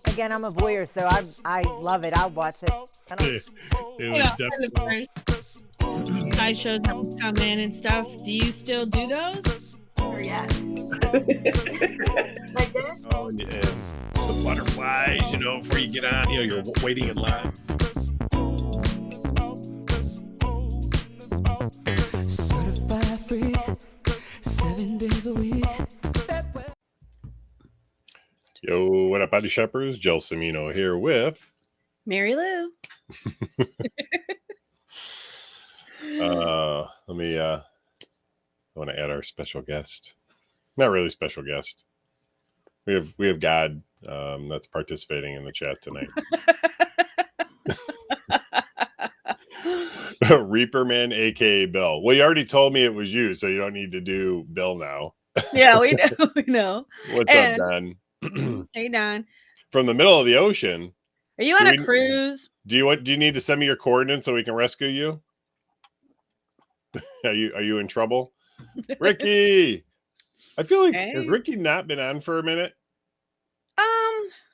Again, I'm a voyeur, so I love it. I'll watch it. It was definitely Sideshows that would come in and stuff. Do you still do those? Or yeah. Like this? oh, and the butterflies, before you get on, you're waiting in line. Certified freak, 7 days a week. Yo, what up, Body Shoppers? Joel Cimino here with Marilu. let me I want to add our special guest. Not really special guest. We have God that's participating in the chat tonight. Reaperman, aka Bill. Well, you already told me it was you, so you don't need to do Bill now. Yeah, we know. We know. What's up, Don? Hey, Don. From the middle of the ocean. Are you on a cruise? Do you need to send me your coordinates so we can rescue you? Are you in trouble? Ricky. I feel like has Ricky not been on for a minute?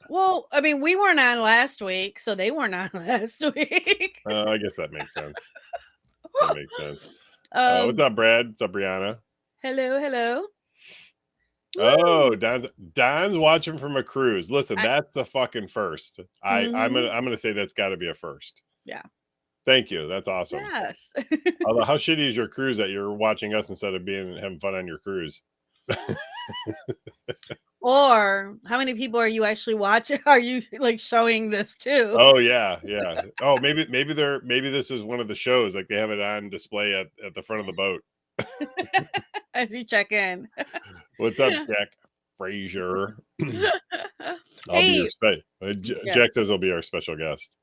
Well, I mean, we weren't on last week, so they weren't on last week. I guess that makes sense. That makes sense. What's up, Brad? What's up, Brianna? Hello. Oh, Don's watching from a cruise. Listen, that's a fucking first. I'm gonna say that's got to be a first. Yeah. Thank you. That's awesome. Yes. Although, how shitty is your cruise that you're watching us instead of having fun on your cruise? Or how many people are you actually watching? Are you like showing this too? Oh yeah. Oh, maybe this is one of the shows. Like they have it on display at the front of the boat. As you check in. What's up, Jack Frazier? Hey. Jack says he'll be our special guest.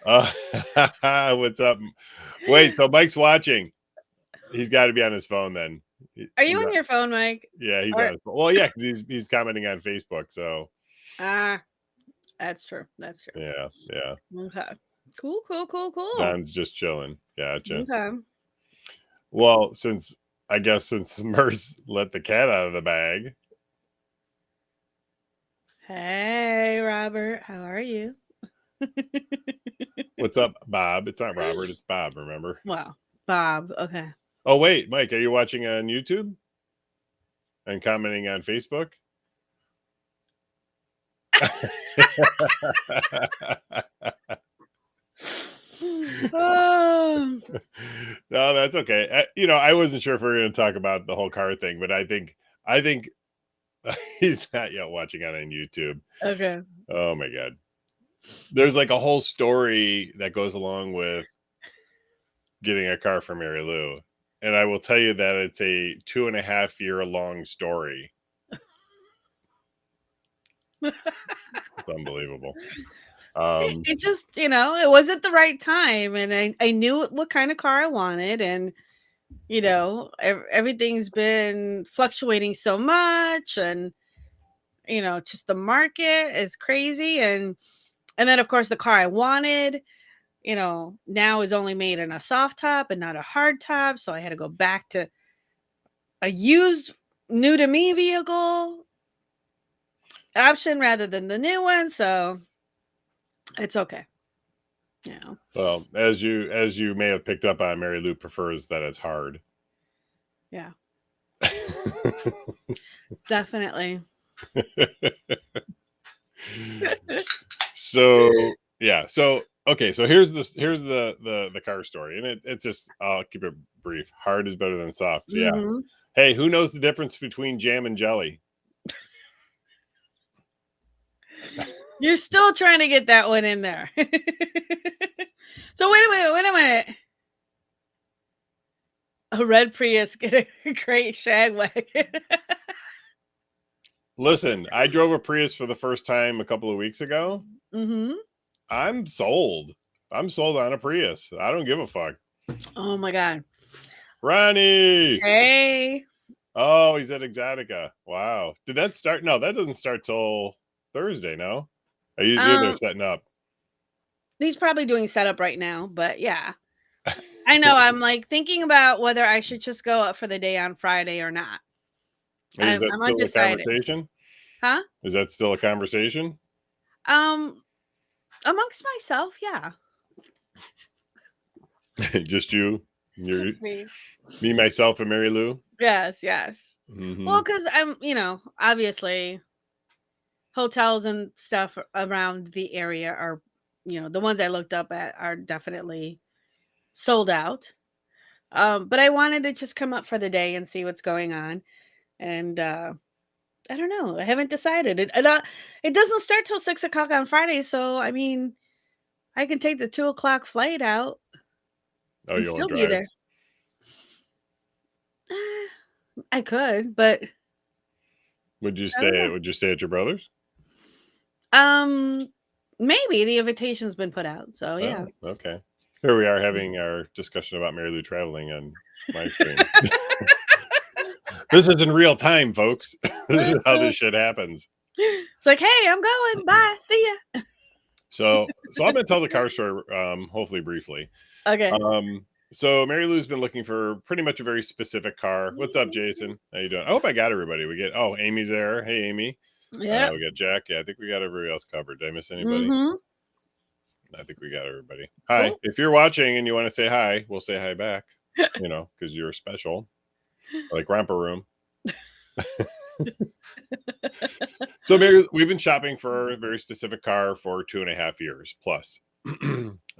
What's up? Wait, so Mike's watching. He's got to be on his phone then. Are you on your phone, Mike? Yeah, he's on his phone. Well, yeah, because he's commenting on Facebook. So that's true. Yeah. Okay. Cool. Don's just chilling. Gotcha. Okay. Well, since Merce let the cat out of the bag. Hey, Robert, how are you? What's up, Bob? It's not Robert, it's Bob, remember? Wow. Bob, okay. Oh, wait, Mike, are you watching on YouTube? And commenting on Facebook? No, that's okay. I wasn't sure if we were going to talk about the whole car thing, but I think he's not yet watching on YouTube. Okay. Oh my God. There's like a whole story that goes along with getting a car for Marilu. And I will tell you that it's a 2.5-year long story. It's unbelievable. It just, it wasn't the right time. And I knew what kind of car I wanted. And, everything's been fluctuating so much. And, just the market is crazy. And then, of course, the car I wanted, now is only made in a soft top and not a hard top. So I had to go back to a used, new to me vehicle option rather than the new one. So it's okay. Well, as you may have picked up on, Marilu prefers that it's hard. Yeah. Definitely. Okay, so here's the car story, and it's just, I'll keep it brief. Hard is better than soft. Yeah. Mm-hmm. Hey, who knows the difference between jam and jelly? You're still trying to get that one in there. So wait a minute. A red Prius get a great shag wagon. Listen, I drove a Prius for the first time a couple of weeks ago. Mm-hmm. I'm sold. I'm sold on a Prius. I don't give a fuck. Oh my God. Ronnie. Hey. Oh, he's at Exotica. Wow. Did that start? No, that doesn't start till Thursday, no? Are you there setting up? He's probably doing setup right now, but yeah. I know. I'm like thinking about whether I should just go up for the day on Friday or not. Is that I'm still undecided. a conversation? Huh? Is that still a conversation? Amongst myself, yeah. Just you? You're Just me. me, myself, and Marilu? Yes, yes. Mm-hmm. Well, because I'm, obviously hotels and stuff around the area are, the ones I looked up at are definitely sold out. But I wanted to just come up for the day and see what's going on. And I don't know. I haven't decided. It doesn't start till 6 o'clock on Friday, so I mean, I can take the 2 o'clock flight out Oh, and you still won't be drive? there. I could, but Would you I don't know. stay at your brother's? Maybe the invitation's been put out, so yeah. Oh, okay. Here we are having our discussion about Marilu traveling on live stream. This is in real time, folks. This is how this shit happens. It's like, hey, I'm going. Bye. See ya. So I'm gonna tell the car story, hopefully briefly. Okay. So Marilu's been looking for pretty much a very specific car. What's up, Jason? How you doing? I hope I got everybody. Amy's there. Hey, Amy. Yeah. We got Jack. Yeah, I think we got everybody else covered. Did I miss anybody? Mm-hmm. I think we got everybody. Hi. Cool. If you're watching and you want to say hi, we'll say hi back. Because you're special. Like Romper Room. So Mary, we've been shopping for a very specific car for 2.5 years plus.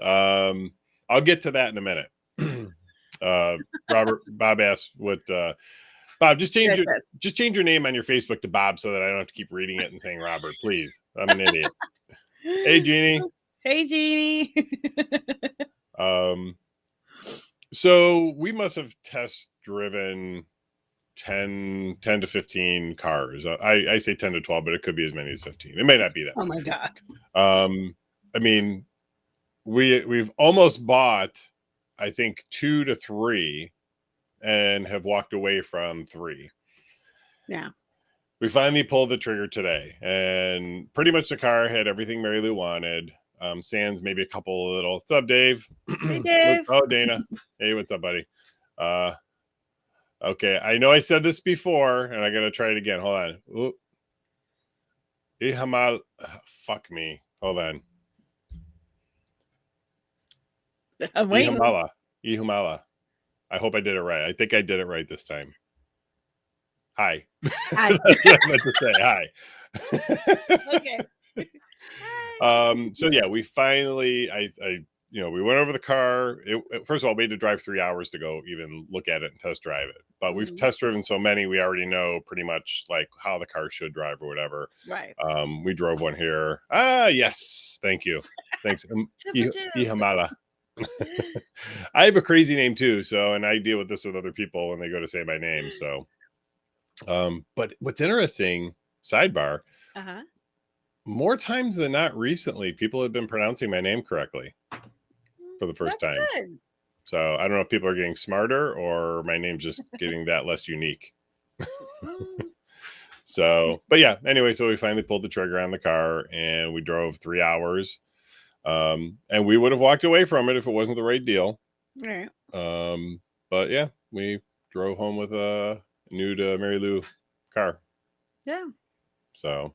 I'll get to that in a minute. Bob asked what Bob, just change your name on your Facebook to Bob so that I don't have to keep reading it and saying Robert, please. I'm an idiot. Hey Jeannie. Hey Jeannie. So we must have test driven 10 to 15 cars. I say 10 to 12, but it could be as many as 15. It may not be that. Oh my God. I mean, we've almost bought, I think, 2 to 3 and have walked away from 3. Yeah. We finally pulled the trigger today, and pretty much the car had everything Marilu wanted. Sans maybe a couple of little. What's up, Dave? Hey Dave. Oh, Dana. Hey, what's up, buddy? Okay, I know I said this before, and I gotta try it again. Hold on. Ooh. Ihamal, fuck me. Hold on. I'm waiting. Ihumala. I hope I did it right. I think I did it right this time. Hi. Hi. That's what I meant to say. Hi. Okay. So yeah, we finally, we went over the car. First of all, we had to drive 3 hours to go even look at it and test drive it. But we've test driven so many, we already know pretty much like how the car should drive or whatever. Right. We drove one here. Yes. Thank you. Thanks. Ihamala. I have a crazy name too. So, and I deal with this with other people when they go to say my name. So, but what's interesting, sidebar, more times than not recently, people have been pronouncing my name correctly for the first time. Good. So I don't know if people are getting smarter or my name's just getting that less unique. So, but yeah, anyway, so we finally pulled the trigger on the car and we drove 3 hours. And we would have walked away from it if it wasn't the right deal. Right. But yeah, we drove home with a new to Marilu car. Yeah. So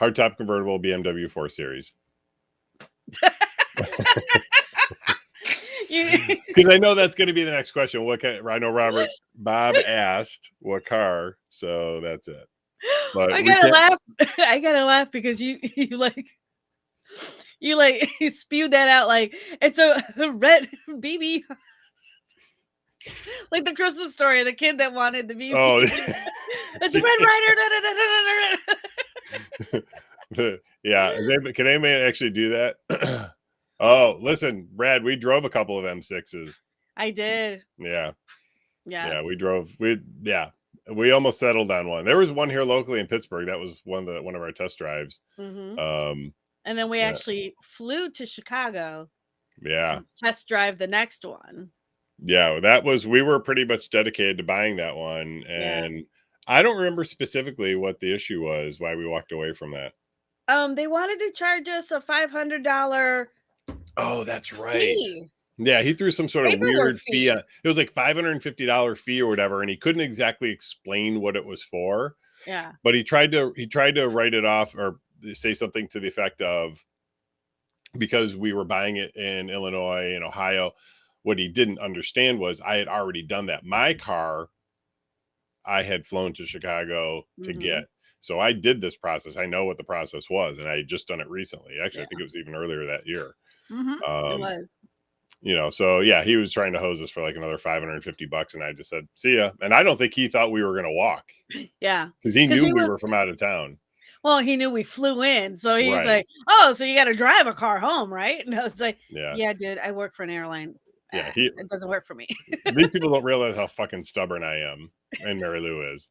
hardtop convertible BMW 4 Series. Because I know that's going to be the next question. What kind? I know Bob asked what car, so that's it. But I gotta laugh. I gotta laugh because you spewed that out like it's a red BB. Like the Christmas story, the kid that wanted the BB. Oh, it's a Red Rider. Yeah, can anybody actually do that? Oh, listen, Brad, we drove a couple of M6s. I did. Yeah. Yes. Yeah, we almost settled on one. There was one here locally in Pittsburgh. That was one of our test drives. And then we actually flew to Chicago. Yeah. To test drive the next one. Yeah, we were pretty much dedicated to buying that one. And I don't remember specifically what the issue was, why we walked away from that. They wanted to charge us a $500. Oh, that's right. Fee. Yeah, he threw some sort of weird fee. It was like $550 fee or whatever, and he couldn't exactly explain what it was for. Yeah. But he tried to write it off or say something to the effect of, because we were buying it in Illinois and Ohio, what he didn't understand was I had already done that. My car, I had flown to Chicago to Mhm. get. So I did this process. I know what the process was, and I had just done it recently. Actually, I Yeah. think it was even earlier that year. It was. So yeah, he was trying to hose us for like another $550, and I just said, "See ya." And I don't think he thought we were going to walk Yeah. because he 'Cause knew he we was were from out of town. well, he knew we flew in, so he's Right. like, "Oh, so you gotta drive a car home, right?" And I was like, Yeah. "Yeah, dude, I work for an airline. Yeah. It doesn't work for me." These people don't realize how fucking stubborn I am, and Marilu is.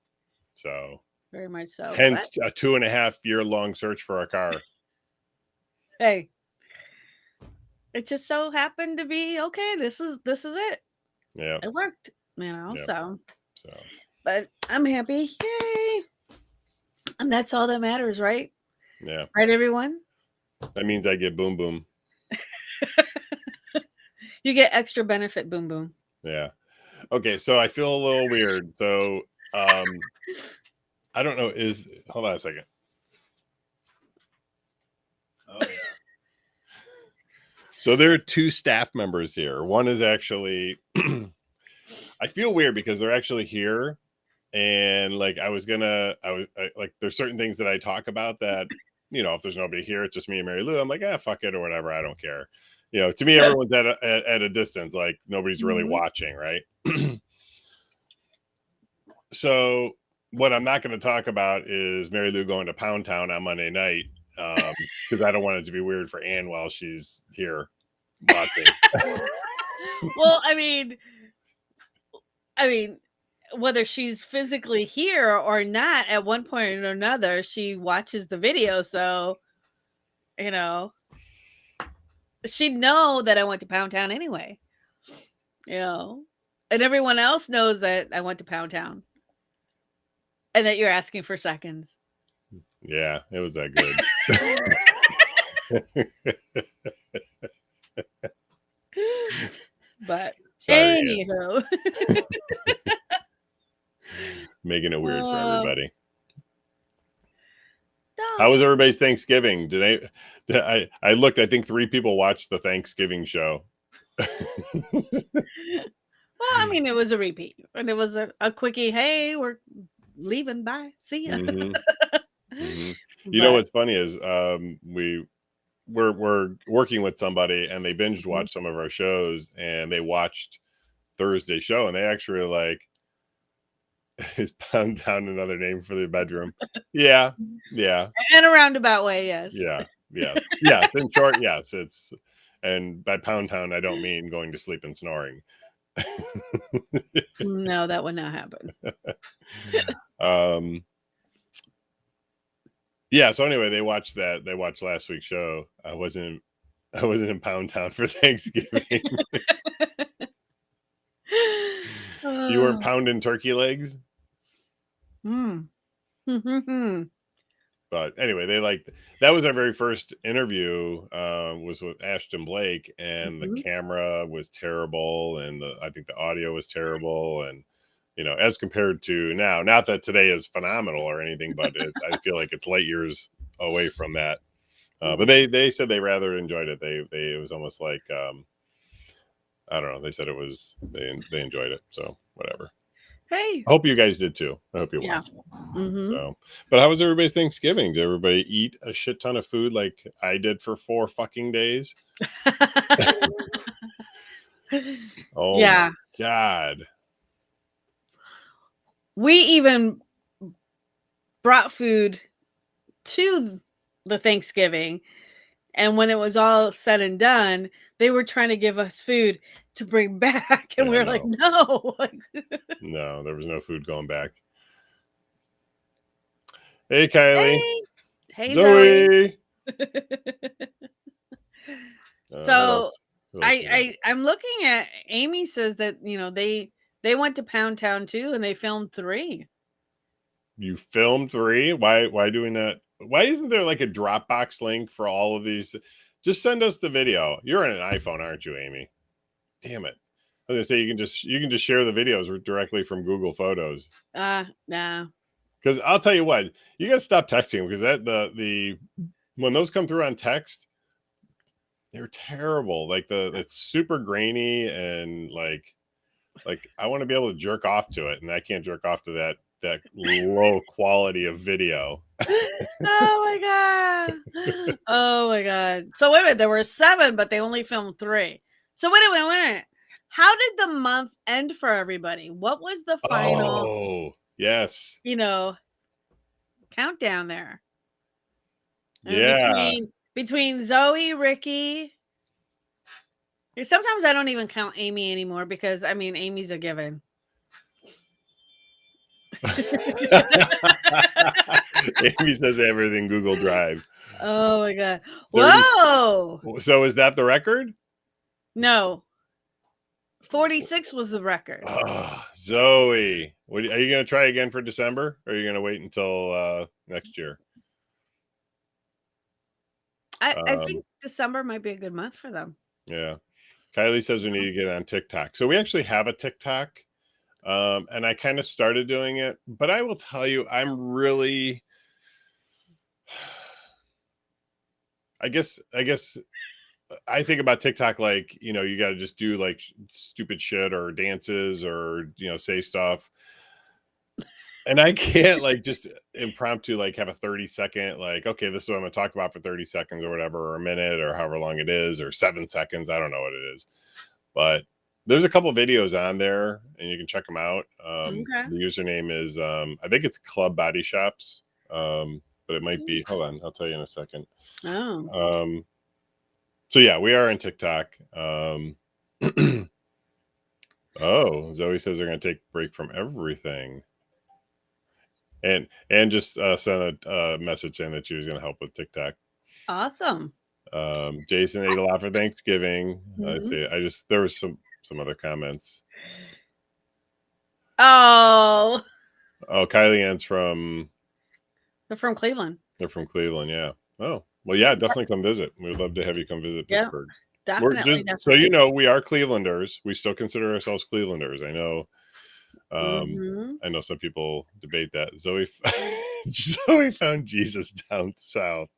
So Very much so, but hence a 2.5-year-long search for a car. hey, it just so happened to be okay. This is it. Yeah. It worked, Yeah. so So but I'm happy. Yay. And that's all that matters, right? yeah. Right, everyone? That means I get boom boom. You get extra benefit, boom boom. Yeah. Okay, so I feel a little weird. So I don't know, hold on a second. Oh yeah. So there are two staff members here. One is actually I feel weird because they're actually here, and like like there's certain things that I talk about that, if there's nobody here, it's just me and Mary Lou. I'm like, fuck it or whatever. I don't care. To me, everyone's at a distance, like nobody's really Mhm. watching, right? So what I'm not going to talk about is Mary Lou going to Pound Town on Monday night, because I don't want it to be weird for Anne while she's here watching. Well, I mean, whether she's physically here or not, at one point or another, she watches the video. So, she'd know that I went to Pound Town anyway. And everyone else knows that I went to Pound Town and that you're asking for seconds. Yeah, it was that good. But Sorry, Ann. anywho, Making it weird for everybody. no. How was everybody's Thanksgiving? I looked, I think 3 people watched the Thanksgiving show. Well, I mean, it was a repeat, and it was a quickie. Hey, we're leaving. Bye. See ya. Mhm. Mhm. You know what's funny is we're working with somebody, and they binged watched some of our shows, and they watched Thursday show, and they actually were like, "Is Pound Town another name for the bedroom?" Yeah. In a roundabout way, yes. Yeah. Yes. In short, yes. And by Pound Town, I don't mean going to sleep and snoring. No, that would not happen. Yeah. So anyway, they watched that. They watched last week's show. I wasn't in Pound Town for Thanksgiving. You weren't pounding turkey legs. But anyway, that was our very first interview, was with Ashton Blake, and the camera was terrible, and I think the audio was terrible, and as compared to now, not that today is phenomenal or anything, but I feel like it's light years away from that. But they said they rather enjoyed it. It was almost like I don't know. They said they enjoyed it. So whatever. Hey. I hope you guys did too. I hope you watched. So, but how was everybody's Thanksgiving? Did everybody eat a shit ton of food like I did for 4 fucking days? Oh yeah. my God. We even brought food to the Thanksgiving, and when it was all said and done, they were trying to give us food to bring back, and we were like, no. No, there was no food going back. Hey, Kylie. Hey, Zoe. So I'm looking at Amy says that they went to Pound Town too, and they filmed 3. You filmed 3? Why doing that? Why isn't there like a Dropbox link for all of these? Just send us the video. You're on an iPhone, aren't you, Amy? Damn it. I was gonna say you can just share the videos directly from Google Photos. Nah. Because I'll tell you what, you gotta stop texting because that the when those come through on text, they're terrible. Like it's super grainy and like I want to be able to jerk off to it, and I can't jerk off to that low quality of video. Oh my god. Oh my god. So wait a minute, there were 7, but they only filmed 3. So wait a minute. How did the month end for everybody? What was the final? Oh, yes. Countdown there. And Yeah. between Zoe, Ricky. Sometimes I don't even count Amy anymore because I mean Amy's a given. Amy says everything Google Drive. Oh my god. 30. Whoa. So is that the record? No. 46 was the record. Oh, Zoe. Are you going to try again for December? Or are you going to wait until next year? I think December might be a good month for them. Yeah. Kylie says we need to get on TikTok. So we actually have a TikTok. And I kind of started doing it. But I will tell you, I'm really... I guess I think about TikTok like, you got to just do like stupid shit or dances or, say stuff. And I can't like just impromptu, like have a 30-second, like, okay, this is what I'm going to talk about for 30 seconds or whatever, or a minute or however long it is, or 7 seconds. I don't know what it is, but there's a couple of videos on there and you can check them out. Okay. The username is, I think it's Club Body Shops. But it might be, hold on, I'll tell you in a second. Oh. So yeah, we are in TikTok. Oh, Zoe says they're going to take a break from everything. And just sent a message saying that she was going to help with TikTok. Awesome. Jason ate a lot for Thanksgiving. Mm-hmm. There was some other comments. Oh, Kylie Ann's from... They're from Cleveland. They're from Cleveland, yeah. Oh, well, yeah, definitely come visit. We would love to have you come visit Pittsburgh. Definitely. So, we are Clevelanders. We still consider ourselves Clevelanders. I know. I know some people debate that. Zoe found Jesus down south.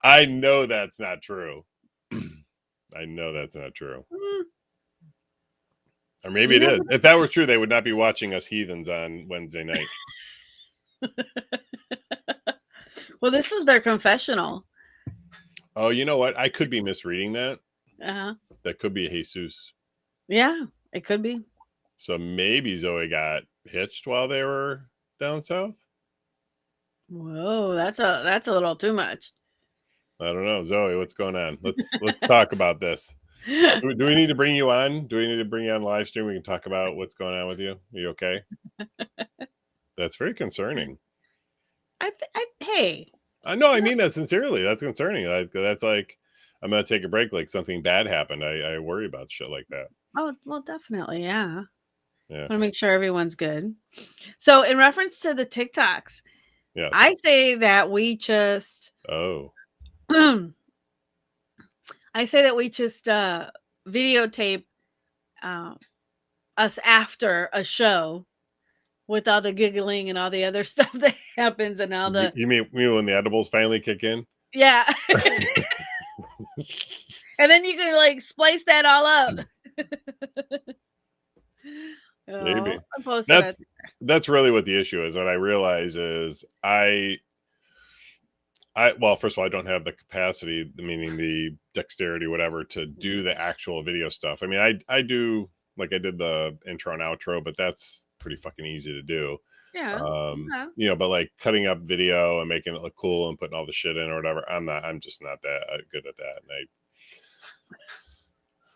I know that's not true. I know that's not true. Or maybe it is. If that were true, they would not be watching us heathens on Wednesday night. Well, this is their confessional. Oh, you know what? I could be misreading that. Uh-huh. That could be Jesus. Yeah, it could be. So maybe Zoe got hitched while they were down south. Whoa, that's a little too much. I don't know, Zoe. What's going on? Let's talk about this. Do we need to bring you on? Do we need to bring you on live stream? We can talk about what's going on with you. Are you okay? That's very concerning. Hey. No, I mean that sincerely. That's concerning. That's like, I'm going to take a break. Like something bad happened. I worry about shit like that. Oh, well, definitely. Yeah. Yeah. I want to make sure everyone's good. So in reference to the TikToks, yes. I say that we just... Oh. I say that we just videotape us after a show with all the giggling and all the other stuff that happens and all the... You mean when the edibles finally kick in? Yeah. And then you can like splice that all up. Maybe. That's really what the issue is. What I realize is well, first of all, I don't have the capacity, meaning the dexterity, whatever, to do the actual video stuff. I mean, I do, like I did the intro and outro, but that's pretty fucking easy to do. Yeah. But like cutting up video and making it look cool and putting all the shit in or whatever, I'm just not that good at that.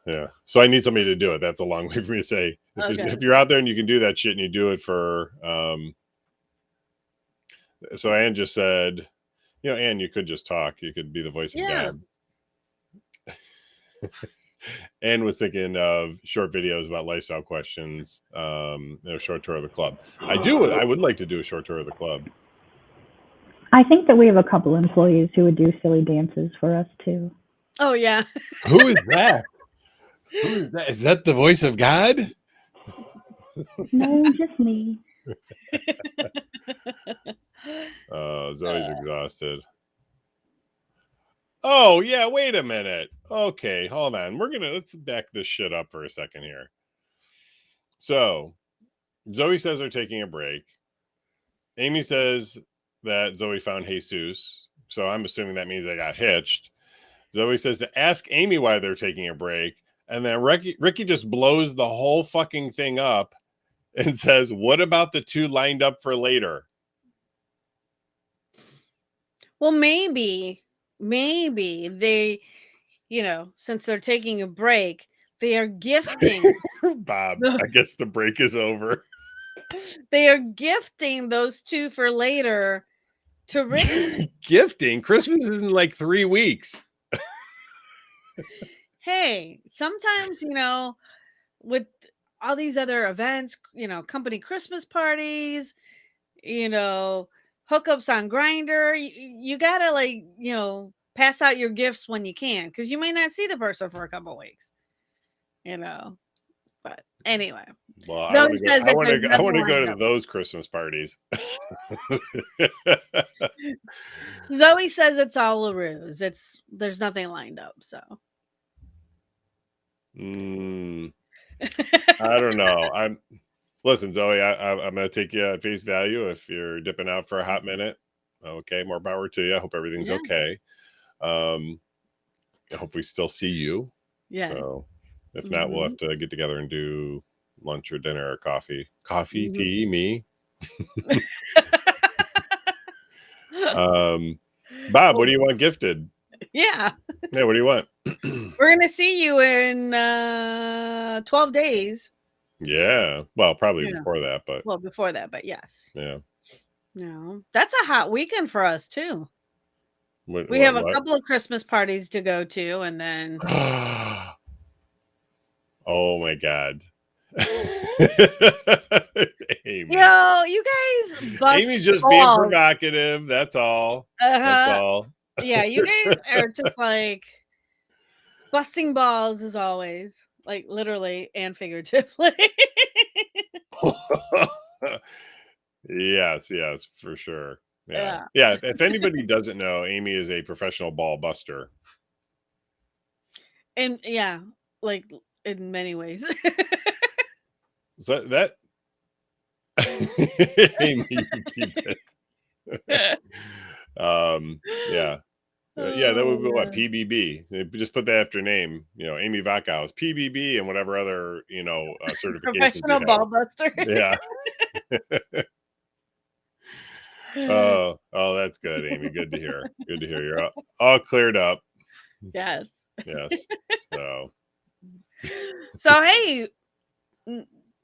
Yeah. So I need somebody to do it. That's a long way for me to say. If you're out there and you can do that shit and you do it for, so Ann just said, Ann, you could just talk. You could be the voice of God. Ann was thinking of short videos about lifestyle questions, short tour of the club. I would like to do a short tour of the club. I think that we have a couple employees who would do silly dances for us too. Oh yeah. Who is that? Who is that? Is that the voice of God? No, just me. Zoe's exhausted. Oh, yeah, wait a minute. Okay, hold on. Let's back this shit up for a second here. So, Zoe says they're taking a break. Amy says that Zoe found Jesus. So I'm assuming that means they got hitched. Zoe says to ask Amy why they're taking a break. And then Ricky just blows the whole fucking thing up and says, what about the two lined up for later? Well, maybe they, since they're taking a break, they are gifting. Bob, I guess the break is over. They are gifting those two for later to Ricky. Gifting? Christmas is in like 3 weeks. Hey, sometimes, with all these other events, company Christmas parties, hookups on Grinder, you gotta pass out your gifts when you can, because you may not see the person for a couple weeks. But anyway, Well, Zoe I want to go to up. those Christmas parties. Zoe says it's all a ruse. There's nothing lined up. So I don't know. Listen, Zoe. I'm going to take you at face value if you're dipping out for a hot minute. Okay, more power to you. I hope everything's okay. I hope we still see you. Yeah. So if not, we'll have to get together and do lunch or dinner or coffee. Tea, me. Bob, what do you want gifted? Yeah, what do you want? We're gonna see you in 12 days. Yeah, well, probably before that, but yes. Yeah. No, that's a hot weekend for us too. We have a couple of Christmas parties to go to, and then oh my God. Amy. You guys bust Amy's just balls. being provocative, that's all. That's all. Yeah, you guys are just like busting balls as always, like literally and figuratively. Yes, for sure. Yeah. If anybody doesn't know, Amy is a professional ball buster. And like in many ways. So that Amy, you keep it. That would be what, PBB. They just put that after name, Amy Vackhaus, PBB, and whatever other certification. Professional ball buster. Yeah. Oh, that's good, Amy. Good to hear. Good to hear you're all cleared up. Yes. So hey,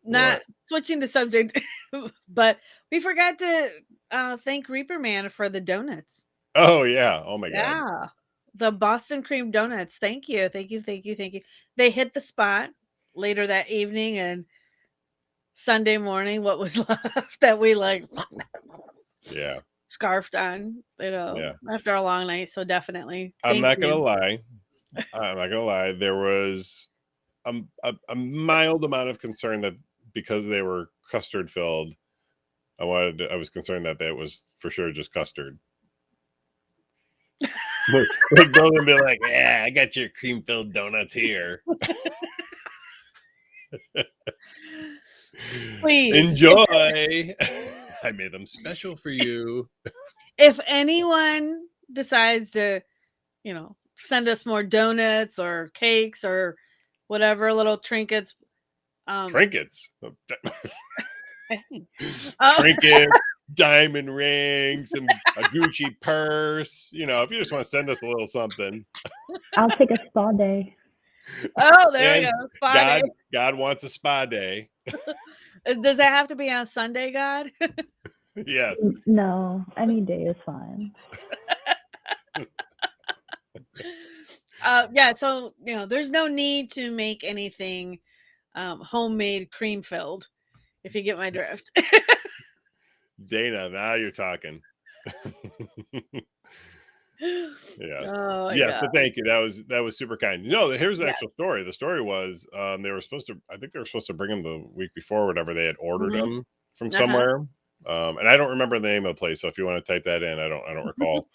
not switching the subject, but we forgot to thank Reaper Man for the donuts. Oh yeah. Oh my God. Yeah. The Boston cream donuts. Thank you. They hit the spot later that evening, and Sunday morning, what was left that we scarfed on, after a long night. So definitely. I'm not gonna lie. There was a mild amount of concern that because they were custard filled, I was concerned that was for sure just custard. Like go and be like, yeah, I got your cream filled donuts here. Please enjoy. I made them special for you. If anyone decides to, send us more donuts or cakes or whatever little trinkets. Trinkets. Trinkets, diamond rings, a Gucci purse. If you just want to send us a little something. I'll take a spa day. Oh, there you go. Spa day. God wants a spa day. Does that have to be on Sunday, God? Yes. No, any day is fine. So there's no need to make anything homemade cream filled, if you get my drift. Dana, now you're talking. Yes. Oh, but thank you. That was super kind. Here's the actual story. The story was I think they were supposed to bring them the week before, whatever. They had ordered them from somewhere. And I don't remember the name of the place. So if you want to type that in, I don't recall.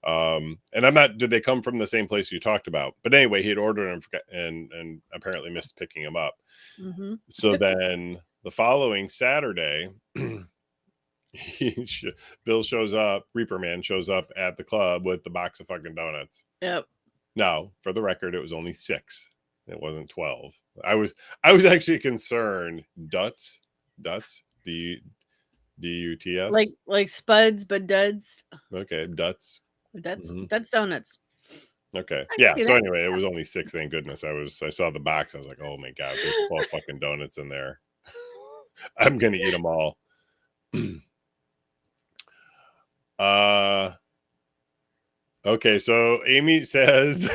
And I'm not. Did they come from the same place you talked about? But anyway, he had ordered them and apparently missed picking them up. Mm-hmm. So then the following Saturday, Bill shows up. Reaper Man shows up at the club with the box of fucking donuts. Yep. Now, for the record, it was only 6. It wasn't 12. I was actually concerned. Duts, DUTS. Like Spuds, but Duds. Okay, Duts. That's donuts. Okay. I Yeah. can see So that. anyway, it was only 6. Thank goodness. I saw the box. I was like, oh my God, there's 12 fucking donuts in there. I'm gonna eat them all. Okay, so Amy says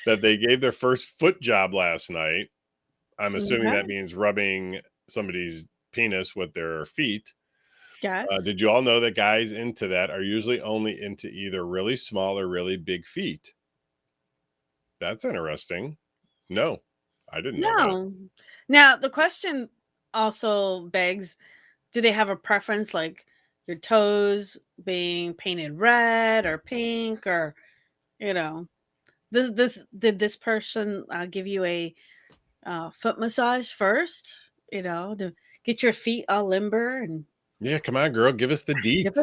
that they gave their first foot job last night. I'm assuming that means rubbing somebody's penis with their feet. Yes. Did you all know that guys into that are usually only into either really small or really big feet? That's interesting. No, I didn't know that. No. Now the question also begs: do they have a preference, like your toes being painted red or pink, or this did this person give you a foot massage first? To get your feet all limber and Yeah, come on, girl, give us the deets.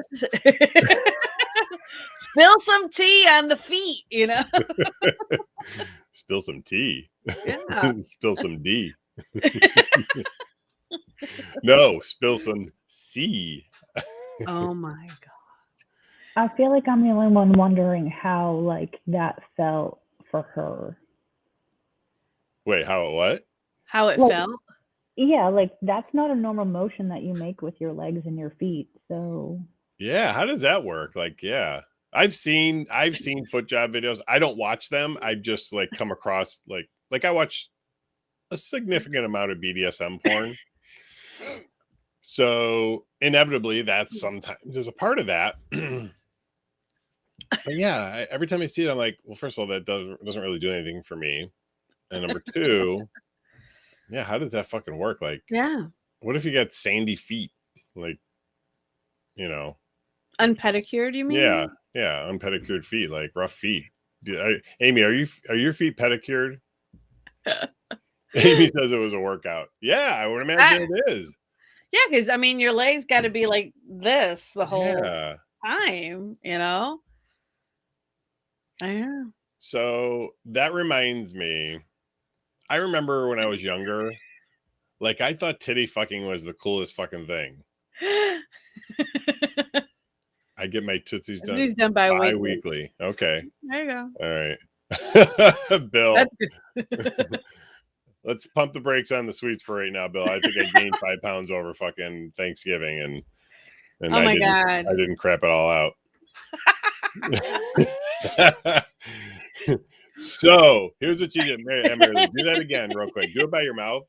spill some tea on the feet. Spill some tea. Yeah. Spill some D. No, spill some C. Oh my God. I feel like I'm the only one wondering how like that felt for her. Wait, how what? How it Like, felt? Yeah, like that's not a normal motion that you make with your legs and your feet. So Yeah, how does that work? Like, yeah. I've seen foot job videos. I don't watch them. I've just like come across like I watch a significant amount of BDSM porn. So inevitably that's sometimes there's a part of that. But yeah, every time I see it, I'm like, well, first of all, that doesn't really do anything for me. And number 2, yeah, how does that fucking work? Like, Yeah. what if you got sandy feet? Like, Unpedicured, you mean? yeah, unpedicured feet, like rough feet. Amy, are your feet pedicured? Amy says it was a workout. Yeah, I would imagine it is. Yeah, because your legs got to be like this the whole Yeah. time, I know. So that reminds me, I remember when I was younger, like I thought titty fucking was the coolest fucking thing. I get my tootsies done. He's done bi-weekly. Okay. There you go. All right. Bill. Let's pump the brakes on the sweets for right now, Bill. I think I gained 5 pounds over fucking Thanksgiving and oh my God. I didn't crap it all out. So here's what you get, Marilu. Do that again real quick. Do it by your mouth.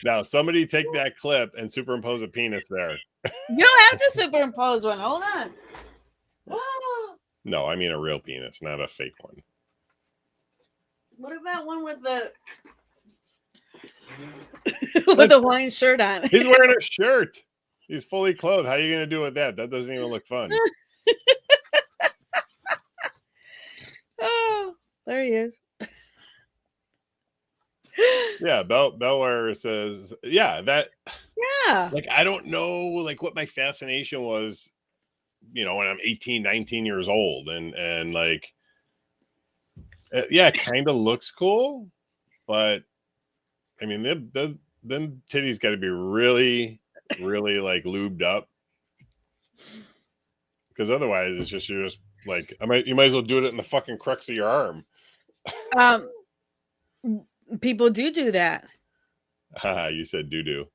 Now, somebody take that clip and superimpose a penis there. You don't have to superimpose one. Hold on. No, I mean a real penis, not a fake one. What about one with the with a Hawaiian shirt on? He's wearing a shirt. He's fully clothed. How are you going to do with that? That doesn't even look fun. Oh, there he is. Yeah, Bellware says, yeah, that. Yeah. Like, I don't know, like, what my fascination was, when I'm 18, 19 years old. And like, yeah, it kind of looks cool. But, I mean, them titties got to be really, really, like, lubed up. Because otherwise, it's just, you're just, like, you might as well do it in the fucking crux of your arm. People do that. You said doo-doo.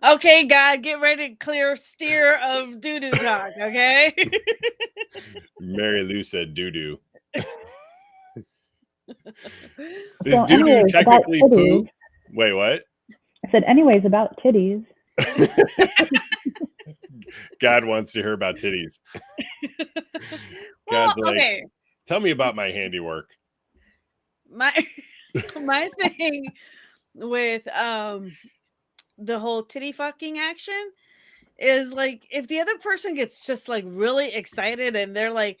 Okay, God, get ready to steer of doo-doo talk, okay? Marilu said doo-doo. Is So doo-doo anyways, technically about poo? titties. Wait, what? I said, anyways, about titties. God wants to hear about titties. God's like, okay. tell me about my handiwork. My my thing with the whole titty fucking action is like if the other person gets just like really excited and they're like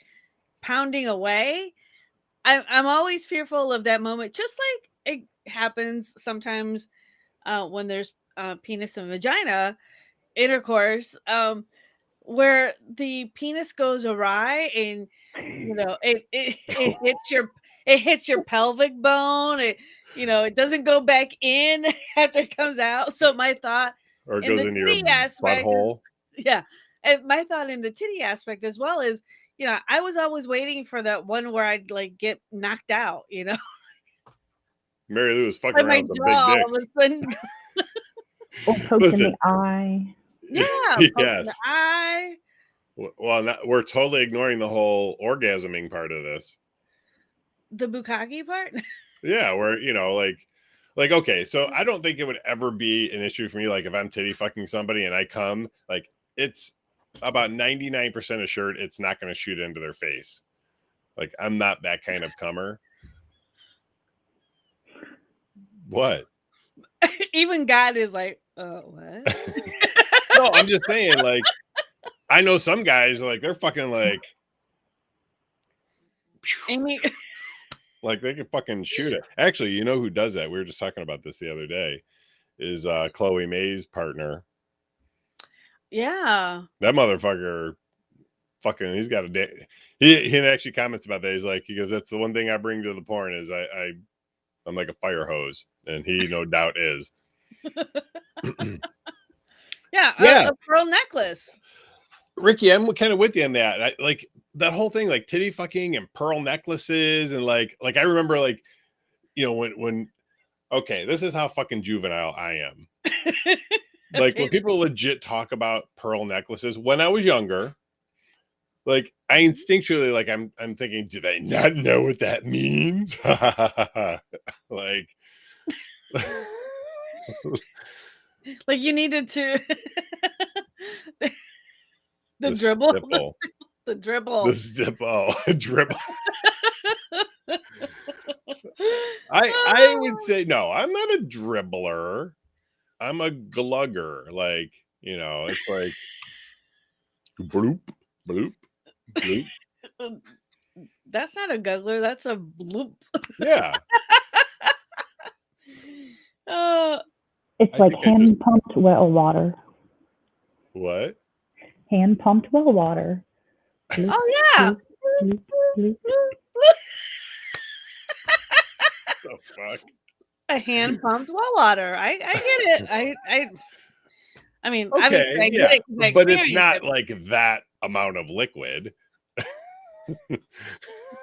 pounding away, I'm always fearful of that moment, just like it happens sometimes when there's penis and vagina intercourse, where the penis goes awry and it hits your pelvic bone. It doesn't go back in after it comes out. So my thought Or it in goes the into your titty aspect, butthole. yeah, and my thought in the titty aspect as well is, I was always waiting for that one where I'd like get knocked out, Marilu was fucking by my around with some big jaw all of dicks. a sudden. Or poked in Listen. the eye. Yeah, poke in Yes. the eye. Well, we're totally ignoring the whole orgasming part of this. The bukkake part. Yeah, where like okay, so I don't think it would ever be an issue for me. Like if I'm titty fucking somebody and I come, like it's about 99% assured it's not going to shoot into their face. Like I'm not that kind of comer. What? Even God is like, what? No, I'm just saying, like, I know some guys like they're fucking like Amy, like they can fucking shoot it. Actually, you know who does that? We were just talking about this the other day. Is Chloe May's partner. yeah. That motherfucker fucking he's got a day. He actually comments about that. He goes, that's the one thing I bring to the porn is I'm like a fire hose, and he no doubt is. Yeah, Yeah. a pearl necklace. Ricky, I'm kind of with you on that. I like that whole thing, like titty fucking and pearl necklaces, and like I remember like when okay, this is how fucking juvenile I am. Like when people legit talk about pearl necklaces when I was younger, like I instinctually like I'm thinking, do they not know what that means? Like like you needed to the the dribble, stipple. the dribble. The stipple. Dribble. I would say no, I'm not a dribbler. I'm a glugger. Like, it's like bloop, bloop, bloop. That's not a guggler, that's a bloop. Yeah. It's I like think I hand just- pumped well water. What? Hand pumped well water. Bloop, Oh yeah. bloop, bloop, bloop. The fuck? A hand pumped well water. I get it. I mean, obviously Okay, I get yeah. it 'cause I But it's experienced not it. like that amount of liquid.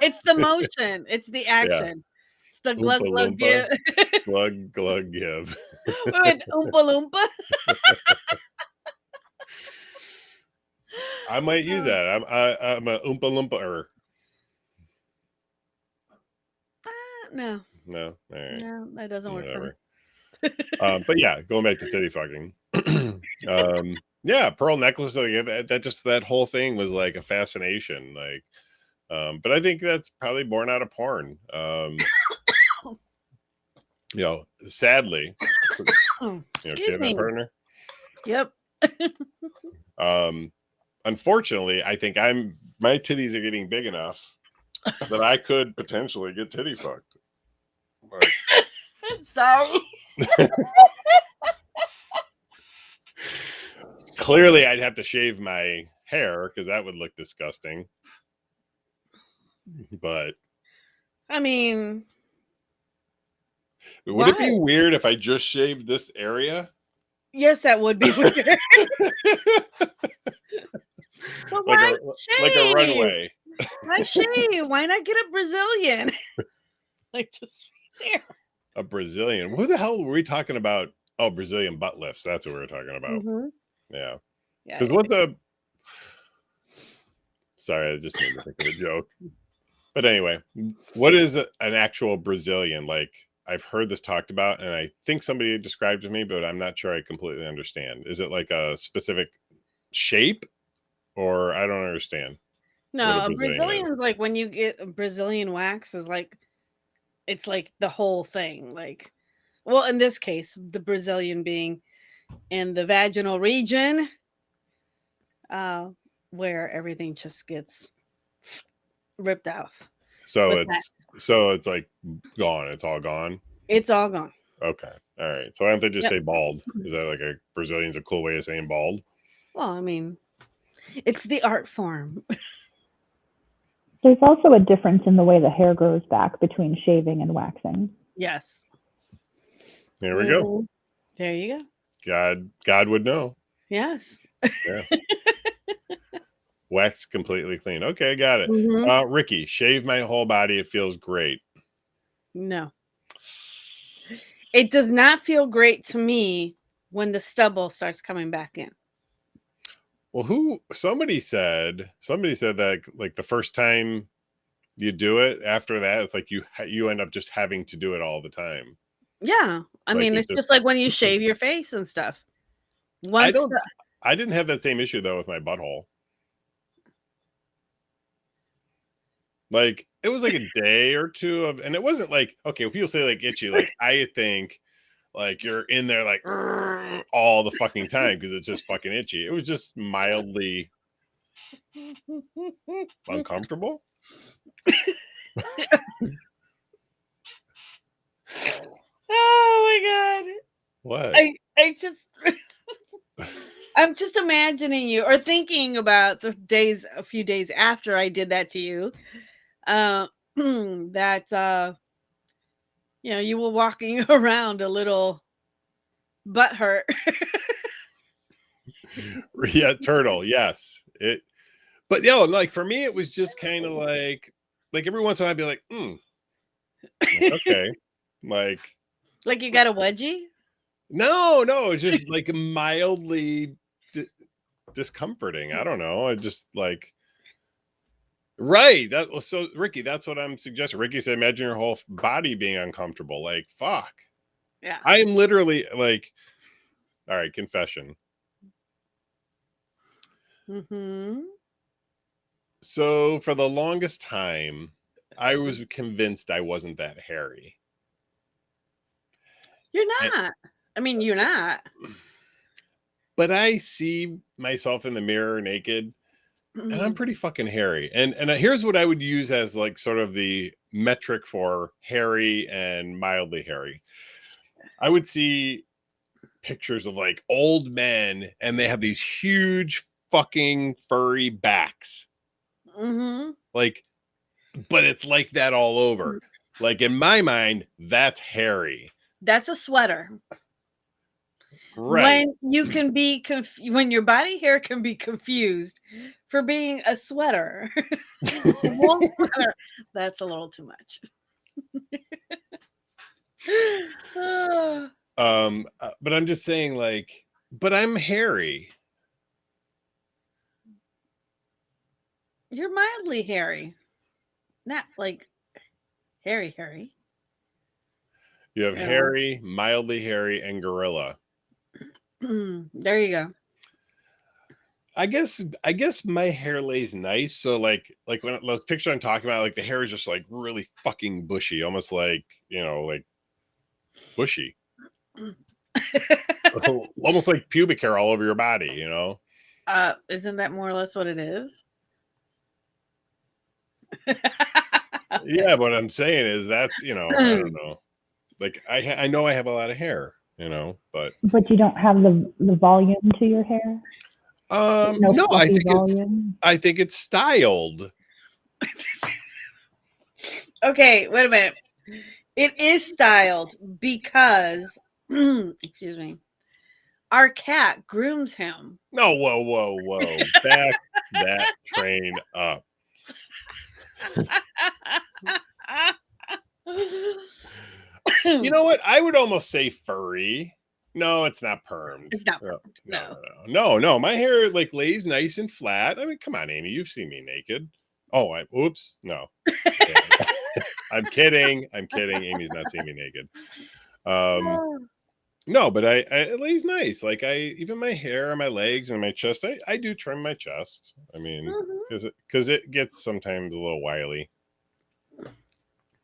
It's the motion. It's the action. It's the glug Oompa glug loompa. give. Glug, glug, give. With Oompa Loompa. I might use that. I'm a Oompa Loompa. No, No, all right. no, that doesn't work for me. Whatever. But yeah, going back to titty fucking. Yeah, pearl necklace. Like that whole thing was like a fascination. Like, but I think that's probably born out of porn. Sadly. Excuse me. Partner. Yep. Unfortunately, I think my titties are getting big enough that I could potentially get titty fucked. Like, I'm sorry. clearly, I'd have to shave my hair because that would look disgusting. But I mean, would it be weird if I just shaved this area? yes, that would be weird. But why like a shave? runway. Why shave? Why not get a Brazilian? Like just there. A Brazilian. Who the hell were we talking about? Oh, Brazilian butt lifts. That's what we were talking about. Mm-hmm. Yeah. Yeah. Because what's a... Sorry, I just made me think of a joke. But anyway, what is an actual Brazilian? Like, I've heard this talked about, and I think somebody described it to me, but I'm not sure I completely understand. Is it like a specific shape? Or I don't understand. No, what a a Brazilian Brazilian's like when you get a Brazilian wax is like it's like the whole thing. Like, well, in this case, the Brazilian being in the vaginal region, uh, where everything just gets ripped off. So With that, it's like gone. It's all gone. it's all gone. Okay. All right. So why don't they just Yep. say bald? Is that like a Brazilian's a cool way of saying bald? Well, I mean, it's the art form. There's also a difference in the way the hair grows back between shaving and waxing. Yes. There we go. Mhm. There you go. God would know. Yes. Yeah. Wax completely clean. Okay, got it. Mhm. Ricky, shave my whole body. It feels great. No. It does not feel great to me when the stubble starts coming back in. Well, somebody said that like the first time you do it, after that, it's like you end up just having to do it all the time. Yeah. I Like, mean, it it's just- just like when you shave your face and stuff. I Once didn't have that same issue though with my butthole. Like it was like a day or two of, and it wasn't like, okay, when people say like itchy, like I think like you're in there like all the fucking time because it's just fucking itchy. It was just mildly uncomfortable. Oh my god. What? I just I'm just imagining you or thinking about a few days after I did that to you. That you were walking around a little butt hurt. Yeah, turtle. Yes. But like for me, it was just kind of like every once in a while I'd be like, okay. Like you got a wedgie? No, it's just like mildly discomforting. I don't know. I just like, right. That was so Ricky. That's what I'm suggesting. Ricky said, imagine your whole body being uncomfortable. Like, fuck. Yeah. I'm literally like, all right, confession. Mm-hmm. So for the longest time, I was convinced I wasn't that hairy. You're not. I mean, you're not. But I see myself in the mirror naked, and I'm pretty fucking hairy. And here's what I would use as like sort of the metric for hairy and mildly hairy. I would see pictures of like old men, and they have these huge fucking furry backs. Mm-hmm. Like, but it's like that all over. Like in my mind, that's hairy. That's a sweater. Right. When you can be when your body hair can be confused for being a sweater. Wool sweater. That's a little too much. But I'm just saying, like, but I'm hairy. You're mildly hairy. Not like hairy. You have Yeah. hairy, mildly hairy, and gorilla. There you go. I guess my hair lays nice. So like when those picture I'm talking about, like the hair is just like really fucking bushy, almost like, like bushy. Almost like pubic hair all over your body, Isn't that more or less what it is? Yeah, but what I'm saying is that's, I don't know. Like I know I have a lot of hair, but you don't have the volume to your hair. no, volume. I think it's styled. Okay, wait a minute. It is styled because excuse me. Our cat grooms him. No, whoa. Back that train up. You know what? I would almost say furry. No, it's not permed. It's not permed. No. My hair like lays nice and flat. I mean, come on, Amy. You've seen me naked. Oh, oops. No. I'm kidding. Amy's not seeing me naked. No, but it lays nice. Like even my hair on my legs and my chest, I do trim my chest. I mean, because it gets sometimes a little wily.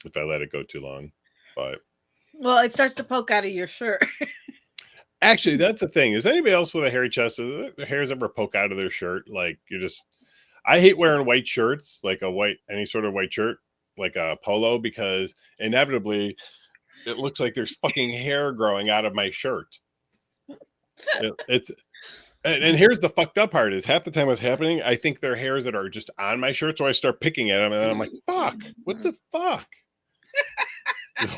if I let it go too long. But Well, it starts to poke out of your shirt. actually, that's the thing. Is anybody else with a hairy chest? Does their hairs ever poke out of their shirt? Like I hate wearing white shirts, like any sort of white shirt, like a polo, because inevitably it looks like there's fucking hair growing out of my shirt. And here's the fucked up part is half the time what's happening, I think they're hairs that are just on my shirt. So I start picking at them and I'm like, fuck, what the fuck?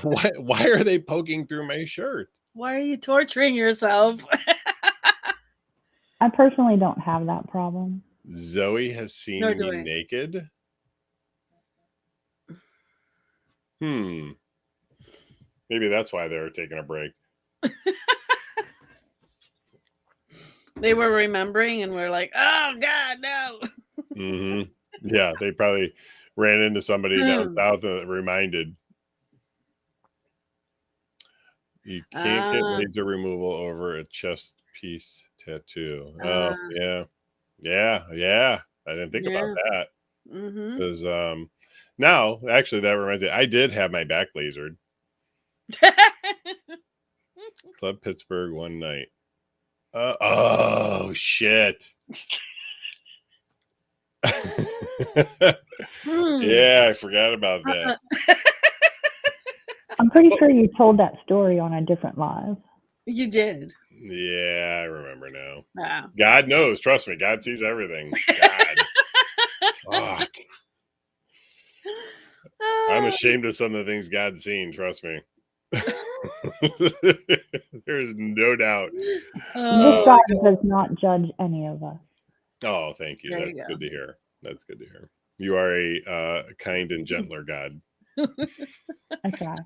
Why are they poking through my shirt? Why are you torturing yourself? I personally don't have that problem. Zoe has seen Nor me do I. naked. Maybe that's why they're taking a break. They were remembering and we're like, oh God, no. Mm-hmm. Yeah, they probably ran into somebody down south that reminded. You can't get laser removal over a chest piece tattoo. Oh, yeah. I didn't think about that. Because now, actually, that reminds me, I did have my back lasered. Club Pittsburgh one night. Oh, shit. Yeah, I forgot about that. I'm pretty sure you told that story on a different live. You did. Yeah, I remember now. Wow. God knows. Trust me. God sees everything. God. Fuck. I'm ashamed of some of the things God's seen. Trust me. There's no doubt. This guy does not judge any of us. Oh, thank you. There That's you good to hear. That's good to hear. You are a kind and gentler God. I try.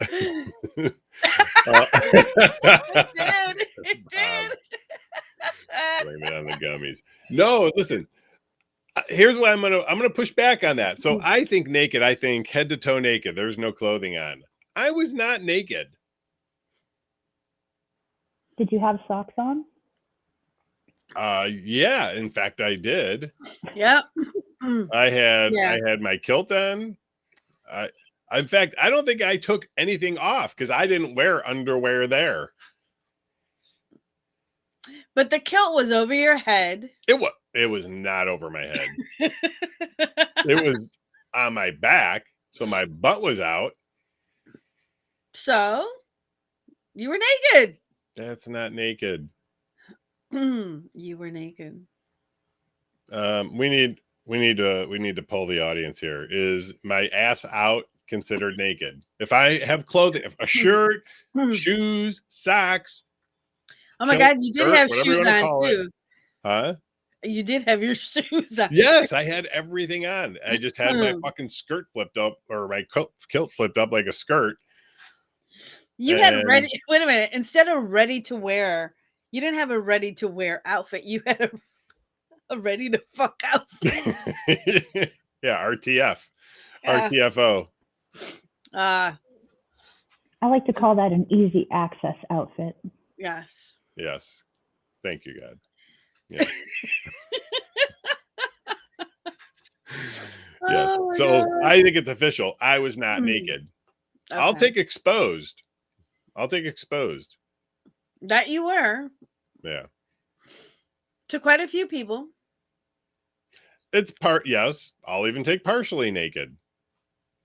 It did. Blame it on the gummies. No, listen. Here's why I'm gonna push back on that. So I think naked. I think head to toe naked. There's no clothing on. I was not naked. Did you have socks on? Yeah. In fact, I did. Yep. I had my kilt on. In fact, I don't think I took anything off because I didn't wear underwear there. But the kilt was over your head. It was not over my head. It was on my back, so my butt was out. So you were naked. That's not naked. You were naked. We need to poll the audience here. Is my ass out considered naked? If I have clothing, a shirt, shoes, socks. Oh my God, you did have shoes on too. Huh? You did have your shoes on. Yes, I had everything on. I just had my fucking skirt flipped up, or my kilt flipped up like a skirt. You had ready. Wait a minute. Instead of ready to wear, you didn't have a ready to wear outfit. You had a ready to fuck outfit. Yeah, RTF, RTFO. I like to call that an easy access outfit. Yes. Yes. Thank you, God. Yes. Yes. Oh So God. I think it's official. I was not naked. Okay. I'll take exposed. That you were. Yeah. To quite a few people. It's yes. I'll even take partially naked.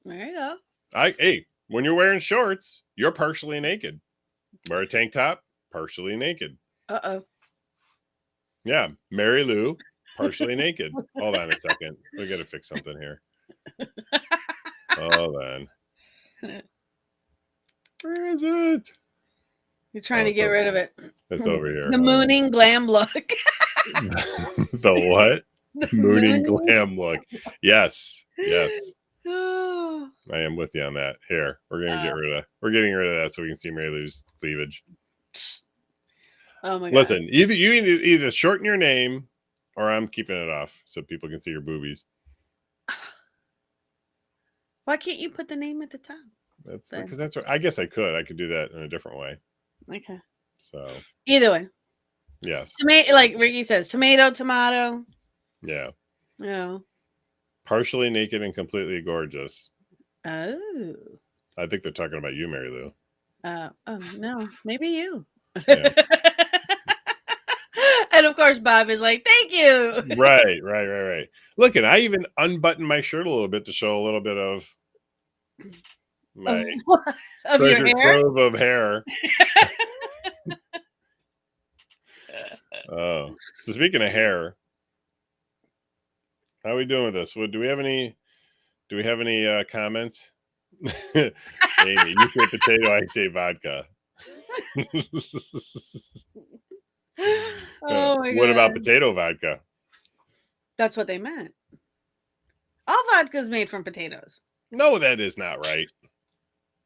There you go. Hey, when you're wearing shorts, you're partially naked. Wear a tank top, partially naked. Uh-oh. Yeah. Marilu, partially naked. Hold on a second. We got to fix something here. Hold on. Where is it? You're trying to get rid of it. It's over here. The mooning glam look. The what? Mooning glam look. Yes. Oh. I am with you on that. Here, we're getting rid of that so we can see Marilu's cleavage. Oh my God. Listen, you need to either shorten your name or I'm keeping it off so people can see your boobies. Why can't you put the name at the top? That's because that's what I guess I could do that in a different way. Okay. So either way. Yes. Tomato, like Ricky says, tomato. Yeah. You know. Partially naked and completely gorgeous. Oh. I think they're talking about you, Marilu. Oh no, maybe you. Yeah. And of course, Bob is like, "Thank you." Right. Look, and I even unbuttoned my shirt a little bit to show a little bit of my Of what? Of your treasure hair? trove of hair. Oh, so speaking of hair, how are we doing with this? Do we have any? Do we have any comments? Amy, you say potato, I say vodka. Oh my What about god, potato vodka? that's what they meant. All vodka is made from potatoes. No, that is not right.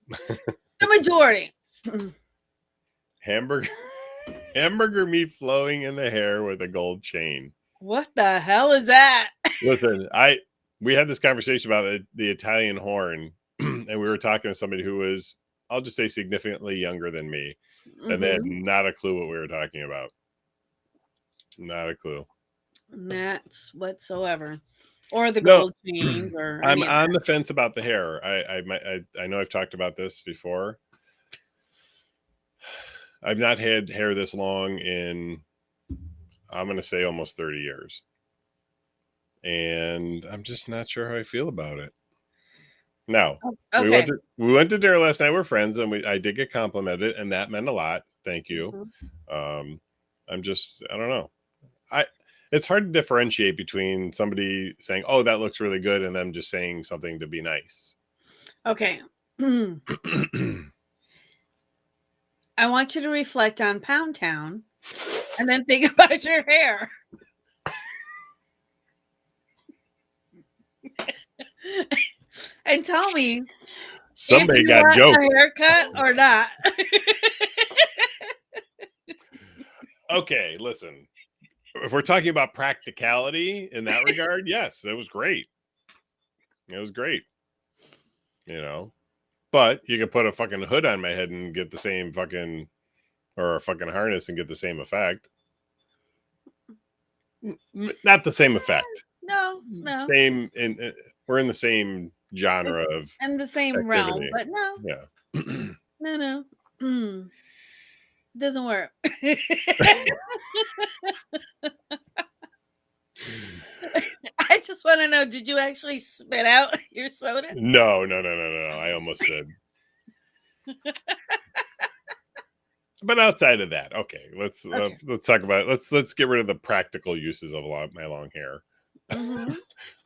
The majority. Hamburger meat flowing in the hair with a gold chain. What the hell is that? Listen, we had this conversation about the Italian horn, and we were talking to somebody who was, I'll just say, significantly younger than me, and they had Mhm. not a clue what we were talking about. Not a clue. Gnats whatsoever, or the No, gold chains, or I'm any of on that. the fence about the hair. I know I've talked about this before. I've not had hair this long in, I'm going to say, almost 30 years. And I'm just not sure how I feel about it. Now, Okay. we went to dinner last night. We're friends, and I did get complimented, and that meant a lot. Thank you. Mhm. I don't know. It's hard to differentiate between somebody saying, "Oh, that looks really good," and them just saying something to be nice. Okay. I want you to reflect on Pound Town and then think about your hair. And tell me Somebody if you got want joked. a haircut or not. Okay, listen. If we're talking about practicality in that regard, yes, it was great. It was great. But you could put a fucking hood on my head and get the same fucking, or a fucking harness and get the same effect. Not the same effect. No. Same we're in the same genre of In the same realm, activity. but no. Yeah. No. Doesn't work. I just want to know, did you actually spit out your soda? No. I almost did. But outside of that, okay, let's talk about it. Let's get rid of the practical uses of my long hair. Mhm.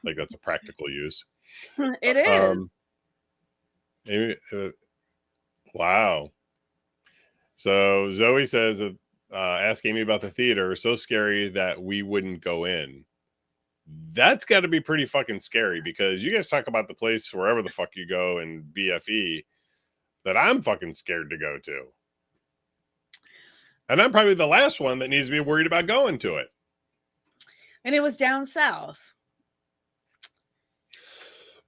Like that's a practical use. It is. Maybe, wow. So Zoe says that ask Amy about the theater. So scary that we wouldn't go in. That's got to be pretty fucking scary, because you guys talk about the place wherever the fuck you go in BFE that I'm fucking scared to go to. And I'm probably the last one that needs to be worried about going to it. And it was down south.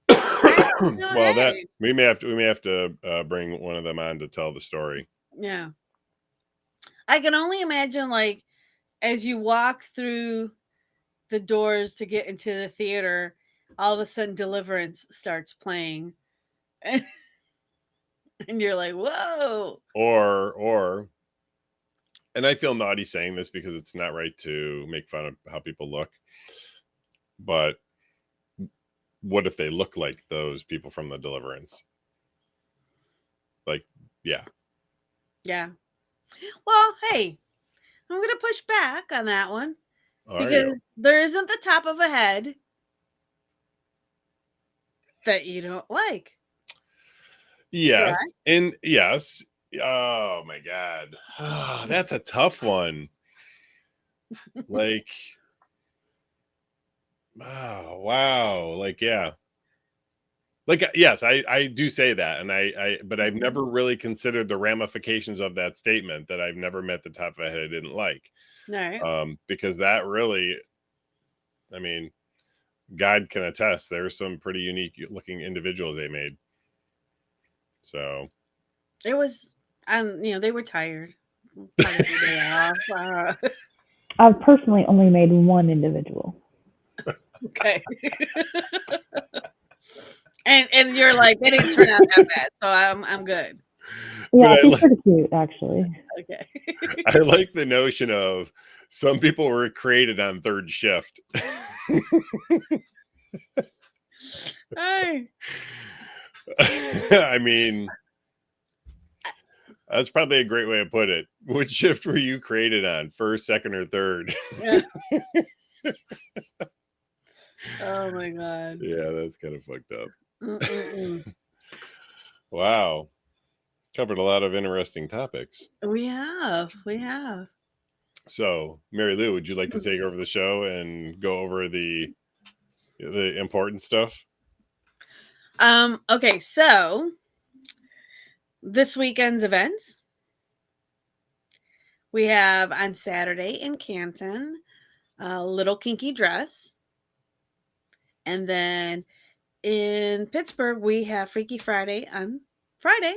Well, that Hey. we may have to bring one of them on to tell the story. Yeah. I can only imagine, like, as you walk through the doors to get into the theater, all of a sudden Deliverance starts playing. And you're like, whoa. Or and I feel naughty saying this because it's not right to make fun of how people look, but what if they look like those people from the Deliverance? Like, yeah. Well, hey, I'm gonna push back on that one, because there isn't the top of a head that you don't like. Yes. Correct? And yes. Oh my God. That's a tough one. Like, oh, wow. Like, yeah. Like, yes, I do say that. And but I've never really considered the ramifications of that statement, that I've never met the top of a head I didn't like. All right. Because that really, I mean, God can attest, there's some pretty unique looking individuals they made. So It was, they were tired. Probably the day off. I've personally only made one individual. Okay. And you're like, it didn't turn out that bad, so I'm good. Yeah, But she's pretty cute, actually. Okay. I like the notion of some people were created on third shift. Hey. I mean, that's probably a great way to put it. Which shift were you created on? First, second, or third? Yeah. Oh my god. Yeah, that's kind of fucked up. Mm-mm-mm. Wow. Covered a lot of interesting topics. We have. So, Mary Lou, would you like to take over the show and go over the important stuff? Okay, so this weekend's events. We have on Saturday in Canton, Little Kinky Dress. And then in Pittsburgh, we have Freaky Friday on Friday.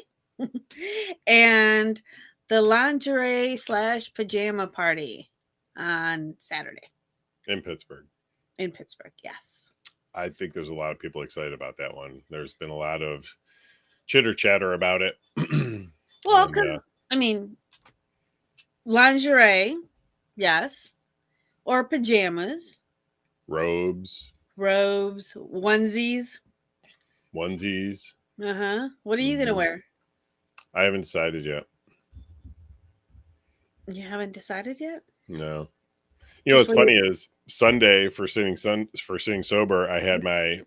And the lingerie / pajama party on Saturday In Pittsburgh. in Pittsburgh. Yes. I think there's a lot of people excited about that one. There's been a lot of chitter chatter about it. Well, And, because I mean, lingerie, yes, or pajamas, robes, onesies. onesies. What are you gonna Mhm. wear? I haven't decided yet. You haven't decided yet? No. You know Just what's what funny is Sunday for sitting sober, I had my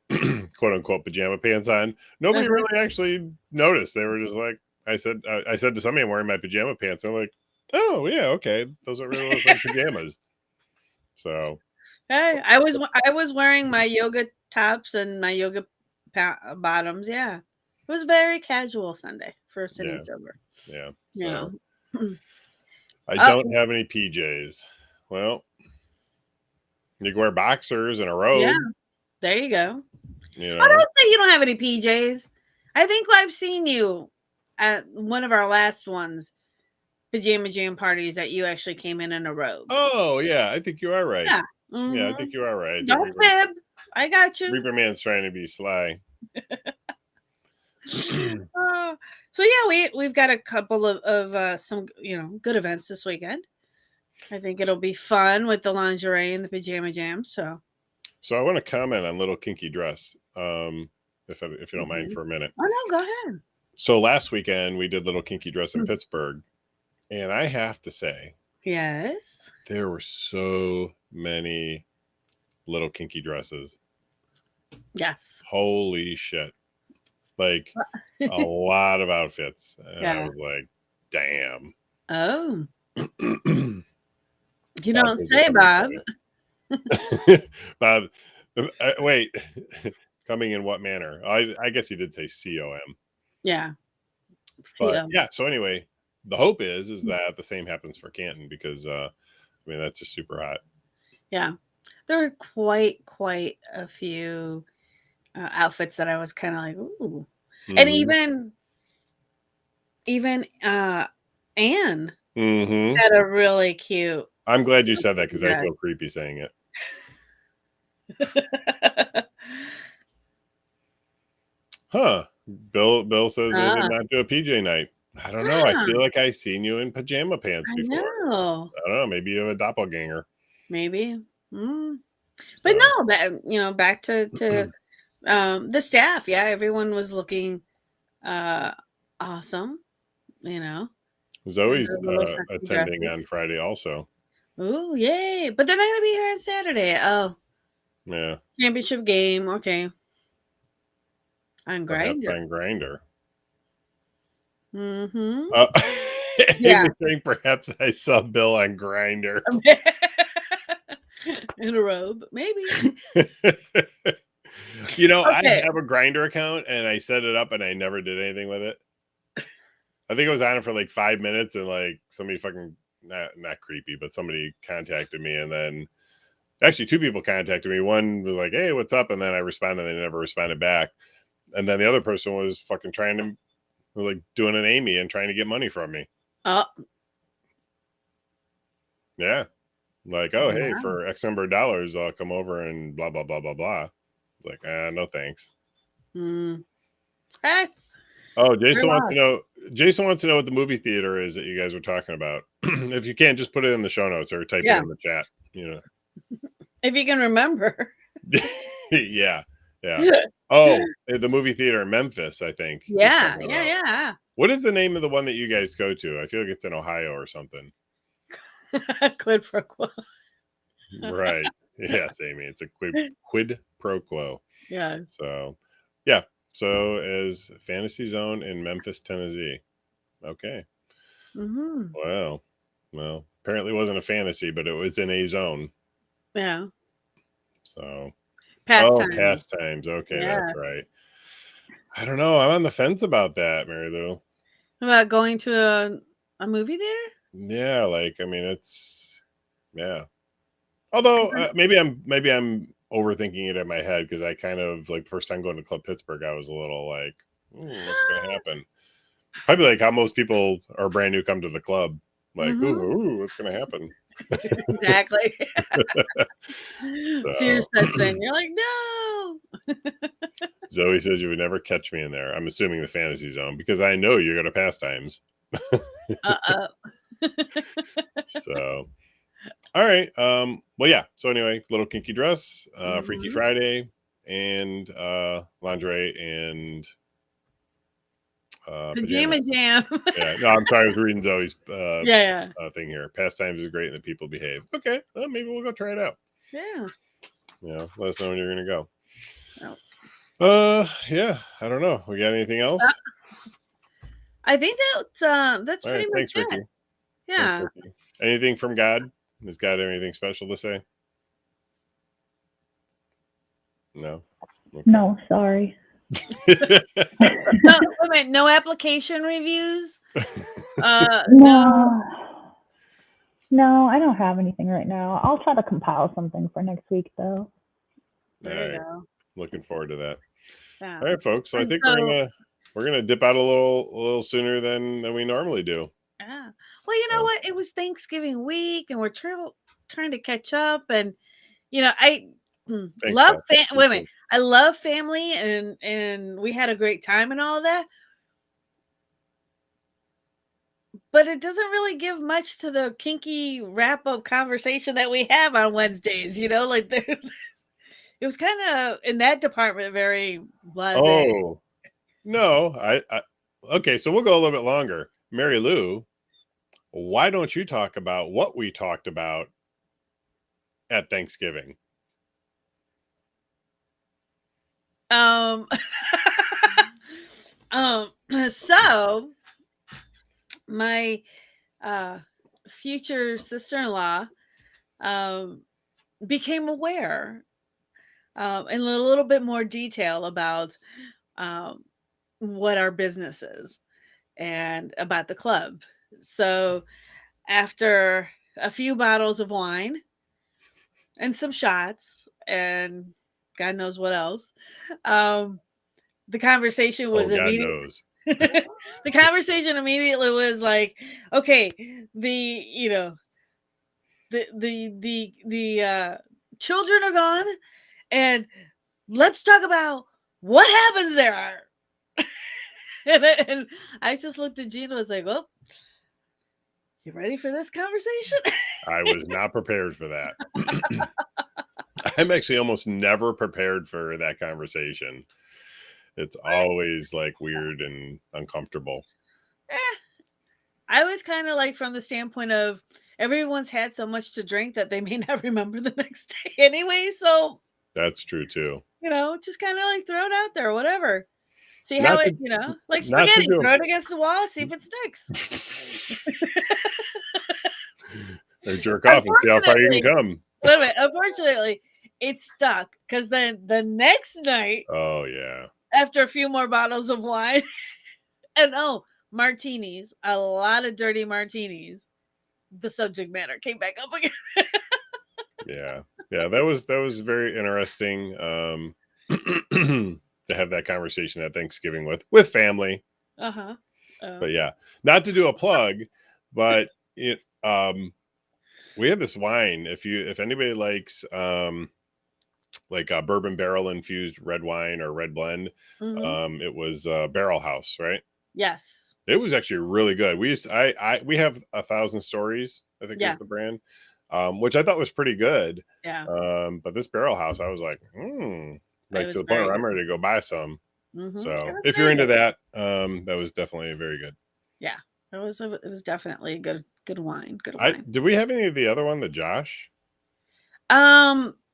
quote unquote pajama pants on. Nobody Uh-huh. really actually noticed. They were just like, I said to somebody, I'm wearing my pajama pants. I'm like, oh yeah, okay, those are really look like pajamas. So Hey, I was wearing my yoga tops and my yoga bottoms. Yeah, it was very casual Sunday for sitting yeah, sober. yeah. You So know. I Oh, don't have any PJs. Well, you can wear boxers and a yeah, robe. there you go. You Oh, know, don't say you don't have any PJs. I think I've seen you at one of our last ones, pajama jam parties, that you actually came in a robe. oh yeah, I think you are right. Yeah. Yeah, I Mhm. think you are right. I think Don't fib. I got you. Reaper Man's trying to be sly. So yeah, we've got a couple of some good events this weekend. I think it'll be fun with the lingerie and the pajama jam. So So I want to comment on Little Kinky Dress, if you don't mind Mhm. for a minute. Oh no, go ahead. So last weekend we did Little Kinky Dress in Pittsburgh, and I have to say Yes. there were so many little kinky dresses. Yes. Holy shit! Like a lot of outfits, and I Yeah. was like, damn. Oh, Bob you don't says say, they're Bob. coming. Bob, wait, coming in what manner? I guess he did say COM. Yeah. See, But yeah, so anyway, the hope is that the same happens for Canton because I mean that's just super hot. yeah, there were quite a few outfits that I was kind of like, ooh, and Mhm. even Anne Mhm. had a really cute. I'm glad you said that because I dress. feel creepy saying it. Huh. Bill says they did Ah, not do a PJ night. I don't know. I huh, feel like I seen you in pajama pants I before. know. I don't know. Maybe you have a doppelganger. Maybe. Mm. But So no, back to the staff. Yeah, everyone was looking awesome. You know, in Zoe's their little sexy attending dresses. on Friday also. Ooh, yay! But they're not gonna be here on Saturday. Oh, Yeah. championship game. Okay, on Perhaps Grinder. on Grinder. Mm-hmm. Yeah. Amy saying perhaps I saw Bill on Grinder. In a robe, maybe. You know, I Okay. have a Grinder account and I set it up and I never did anything with it. I think I was on it for like 5 minutes and like somebody fucking not creepy, but somebody contacted me and then actually 2 people contacted me. One was like, "Hey, what's up?" And then I responded, and they never responded back. And then the other person was fucking trying to like doing an Amy and trying to get money from me. Oh, Yeah. Like, oh hey, wow. for X number of dollars, I'll come over and blah blah blah blah blah. It's like, no thanks. Mm. Hey, Oh, Jason You're wants to know. Jason wants to know what the movie theater is that you guys were talking about. If you can't, just put it in the show notes or type it Yeah. in the chat. if you can remember. Yeah, yeah. Oh, the movie theater in Memphis, I think. he's Yeah, talking yeah, about. yeah. What is the name of the one that you guys go to? I feel like it's in Ohio or something. Quid pro quo. Right. Yes, Amy. It's a quid pro quo. Yeah. So, yeah. So, as Fantasy Zone in Memphis, Tennessee. Okay. Mm-hmm. Wow. Well, apparently it wasn't a fantasy, but it was in a zone. Yeah. So, Pastime. pastimes. Okay, Yeah. that's right. I don't know. I'm on the fence about that, Marilu. About going to a movie theater? Yeah, I mean, yeah. Although maybe I'm overthinking it in my head because I kind of the first time going to Club Pittsburgh, I was a little like, what's gonna happen? Probably like how most people are brand new come to the club, like, ooh, what's gonna happen? Exactly. So, Fear sets in. You're like, no. Zoe says you would never catch me in there. I'm assuming the fantasy zone because I know you go to pastimes. So, all right. Well, yeah. So anyway, little kinky dress, Freaky Friday, and lingerie and Pajama jam. Yeah. No, I'm sorry. I was reading Zoe's Yeah. thing here. Pastimes is great and the people behave. Okay. Well, maybe we'll go try it out. Yeah. Let us know when you're gonna go. Oh. Yeah. I don't know. We got anything else? I think that's All pretty right, much thanks, it. Ricky. Yeah. Thanks, Ricky. Anything from God? Has God anything special to say? No. Okay. No, sorry. No application reviews. No. No, I don't have anything right now. I'll try to compile something for next week, though. There you go. Looking forward to that. Yeah. All right, folks. So I think we're gonna dip out a little sooner than we normally do. Yeah. Well, you know what? It was Thanksgiving week, and we're trying to catch up. And I love wait a minute. I love family, and we had a great time and all of that. But it doesn't really give much to the kinky wrap up conversation that we have on Wednesdays. It was kind of in that department very blasé. Oh no, I okay. So we'll go a little bit longer. Marilu, why don't you talk about what we talked about at Thanksgiving? So my future sister-in-law became aware in a little bit more detail about what our business is and about the club. So after a few bottles of wine and some shots and God knows what else, the conversation was immediately. The conversation immediately was like, okay, the children are gone, and let's talk about what happens there. and I just looked at Gina and was like, well, you ready for this conversation? I was not prepared for that. I'm actually almost never prepared for that conversation. It's always weird and uncomfortable. I was kind of from the standpoint of everyone's had so much to drink that they may not remember the next day anyway. So that's true too. Just kind of throw it out there, whatever. See how it, like spaghetti, throw it against the wall, see if it sticks. Or jerk off and see how far you can come. Wait a minute. Unfortunately, it stuck because then the next night. Oh yeah. After a few more bottles of wine and martinis, a lot of dirty martinis, the subject matter came back up again. Yeah, that was very interesting to have that conversation at Thanksgiving with family. But yeah, not to do a plug, but we have this wine. If anybody likes like a bourbon barrel infused red wine or red blend. Mhm. It was Barrel House, right? Yes. It was actually really good. We have 1,000 Stories, I think Yeah. is the brand, which I thought was pretty good. Yeah. But this Barrel House, I was like, It like was to the point very where I'm good. ready to go buy some. Mhm. It So was if you're very into good. that, that was definitely very good. Yeah. It was definitely a good wine. Good wine. Did we have any of the other one, the Josh?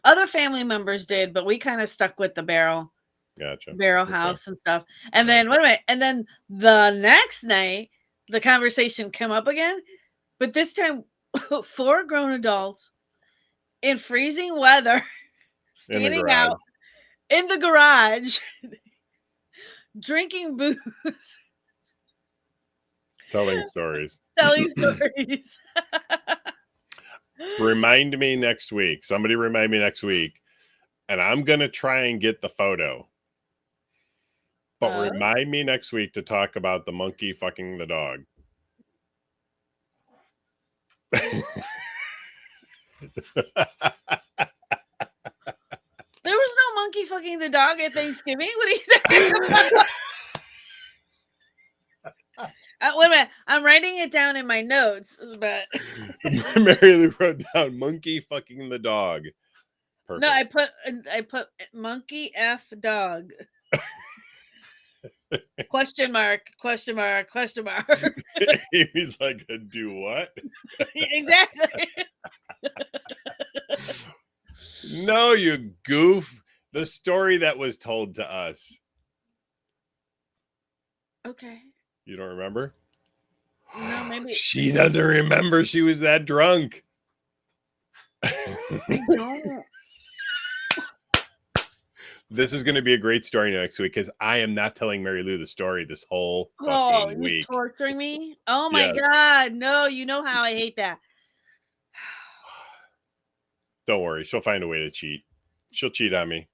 Other family members did, but we kind of stuck with the Barrel Gotcha. Okay. House and stuff. And then wait a minute. And then the next night, the conversation came up again, but this time 4 grown adults in freezing weather In the standing garage. out in the garage drinking booze, Telling stories. telling stories. Remind me next week. Somebody remind me next week. And I'm going to try and get the photo. But remind me next week to talk about the monkey fucking the dog. There was no monkey fucking the dog at Thanksgiving. What are you talking about? Wait a minute. I'm writing it down in my notes, but Marilu wrote down monkey fucking the dog. Perfect. no, I put monkey F dog. Question mark, question mark, question mark. He's like, do what? Exactly. No, you goof. The story that was told to us. Okay. You don't remember? No, maybe She doesn't remember she was that drunk. I don't. This is going to be a great story next week because I am not telling Marilu the story this whole Oh, fucking you're week. torturing me. Oh my Yes. God. No, you know how I hate that. Don't worry, she'll find a way to cheat. She'll cheat on me.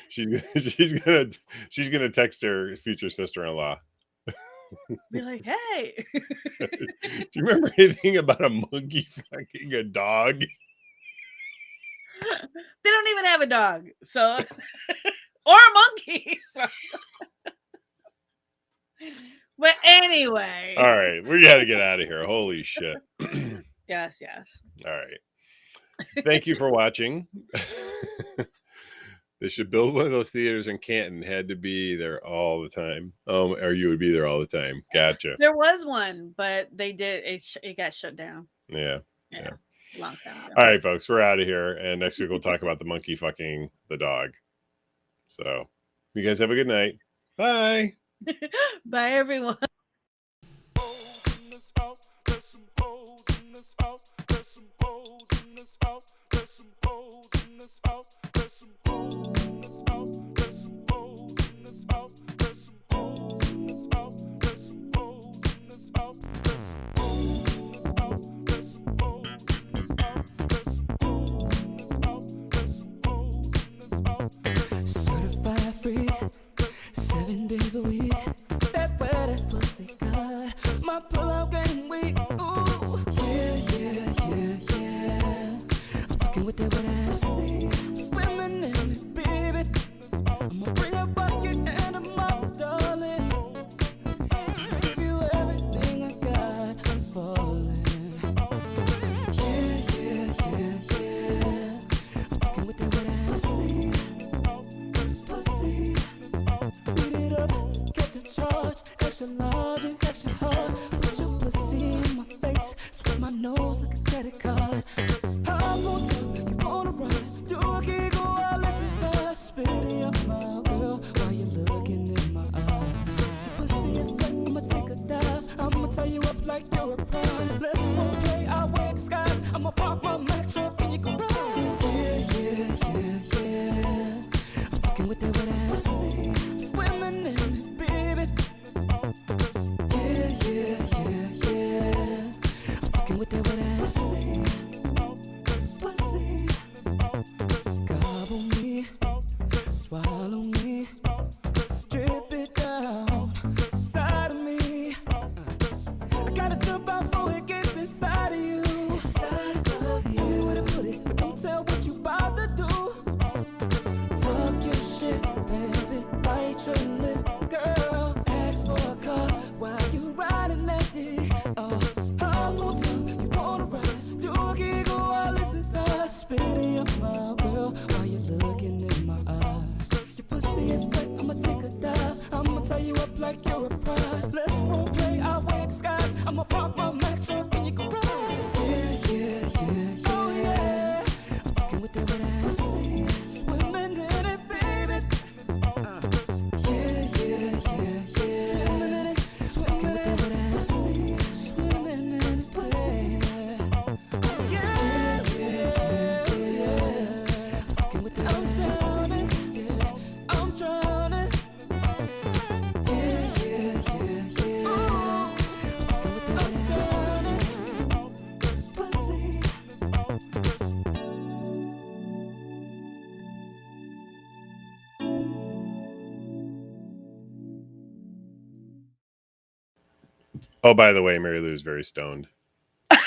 She's gonna text her future sister-in-law. Be like, hey. Do you remember anything about a monkey fucking a dog? They don't even have a dog, so or a monkey. So. But anyway. All right, we got to get out of here. Holy shit. Yes, yes. All right. Thank you for watching. They should build one of those theaters in Canton. Had to be there all the time. Or you would be there all the time. Gotcha. There was one, but they did it got shut down. Yeah. Long time ago. All right, folks, we're out of here. And next week we'll talk about the monkey fucking the dog. So you guys have a good night. Bye. Bye, everyone. Certified freak, 7 days a week. That wet ass pussy good. My pull-out game weak. Ooh, yeah. I'm fucking with that wet ass. Swimming in it, baby. I'ma bring a bucket and a mop, darling. Give you everything I got. I'm falling. Yeah. I'm fucking with that wet ass. Pussy. Beat it up, get your charge. Extra large and extra hard. Put your pussy in my face. Swipe my nose like a credit card. I'm on top, you wanna run. Do a giggle while listen. Spit it in your mouth, girl, while you're looking in my eyes. Your pussy is wet, I'ma take a dive. I'ma tie you up like you're a prize. Let's play, I wear disguise. I'ma park my Mack truck in your garage. Yeah. I'm fucking with that wet ass. Swimming in it, baby. Yeah. I'm fucking with that wet ass. Pussy. Gobble me, swallow me, drip it down inside of me. I gotta jump out before it gets inside of you. Tell me where to put it, but don't tell what you about to do. I'm on time, you wanna ride. Do a giggle while it's inside. Spit in your mouth, girl, while you're looking in my eyes. Your pussy is wet, I'ma take a dive. I'ma tie you up like you're a prize. Let's role play, I'll wear disguise. I'ma park my Mac truck in your garage. Oh yeah, I'm fucking with that wet ass. Swimming in it, baby. Swimming in it, swimming with that wet ass. Swimming in it, baby. Fucking with that wet ass. I'm drowning. Oh, by the way, Marilu is very stoned.